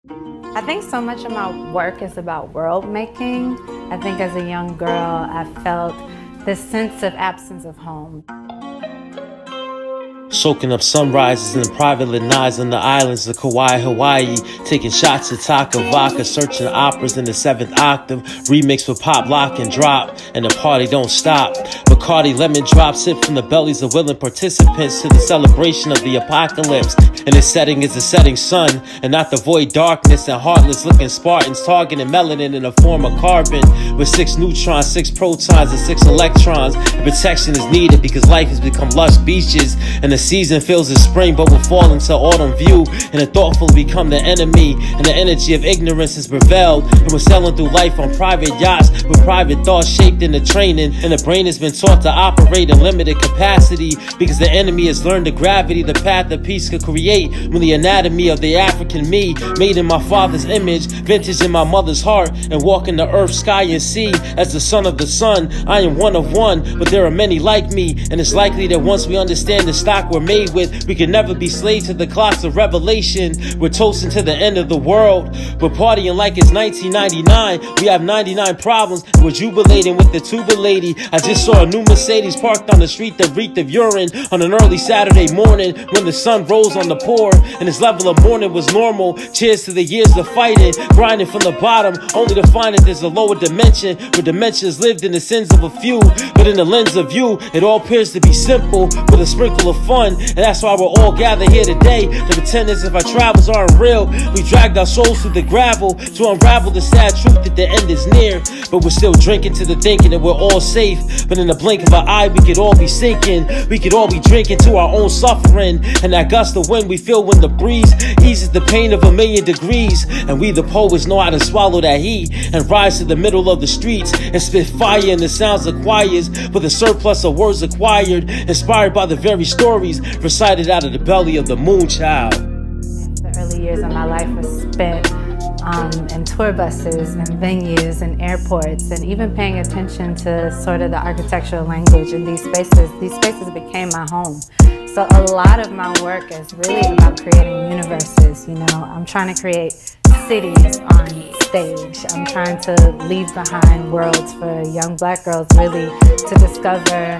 I think so much of my work is about world making. I think as a young girl, I felt this sense of absence of home. Soaking up sunrises in private lanais on the islands of Kauai, Hawaii. Taking shots of Taka vodka, searching operas in the 7th octave. Remixed with pop, lock, and drop, and the party don't stop. Bacardi lemon drops sip from the bellies of willing participants to the celebration of the apocalypse. And the setting is the setting sun, and not the void darkness and heartless looking Spartans targeting melanin in the form of carbon. With 6 neutrons, 6 protons, and 6 electrons. And protection is needed because life has become lush beaches. And the season feels as spring but will fall into autumn view. And the thoughtful become the enemy. And the energy of ignorance has prevailed. And we're sailing through life on private yachts with private thoughts shaped in the training. And the brain has been taught to operate in limited capacity because the enemy has learned the gravity, the path that peace could create. When the anatomy of the African me, made in my father's image, vintage in my mother's heart, and walking the earth, sky, and sea as the son of the sun. I am one of one, but there are many like me, and it's likely that once we understand the stock we're made with, we can never be slaves to the clocks of revelation. We're toasting to the end of the world. We're partying like it's 1999. We have 99 problems, and we're jubilating with the tuba lady. I just saw a new Mercedes parked on the street that reeked of urine on an early Saturday morning when the sun rose on the poor, and this level of mourning was normal. Cheers to the years of fighting, grinding from the bottom, only to find that there's a lower dimension where dimensions lived in the sins of a few. But in the lens of you, it all appears to be simple with a sprinkle of fun, and that's why we're all gathered here today to pretend as if our travels aren't real. We dragged our souls through the gravel to unravel the sad truth that the end is near. But we're still drinking to the thinking that we're all safe. But in the blink of an eye, we could all be sinking. We could all be drinking to our own suffering. And that gust of wind we feel when the breeze eases the pain of 1,000,000 degrees. And we the poets know how to swallow that heat and rise to the middle of the streets and spit fire in the sounds of choirs with a surplus of words acquired, inspired by the very stories recited out of the belly of the moon child. The early years of my life were spent in tour buses and venues and airports, and even paying attention to sort of the architectural language in these spaces. These spaces became my home. So a lot of my work is really about creating universes. You know, I'm trying to create cities on stage. I'm trying to leave behind worlds for young Black girls really to discover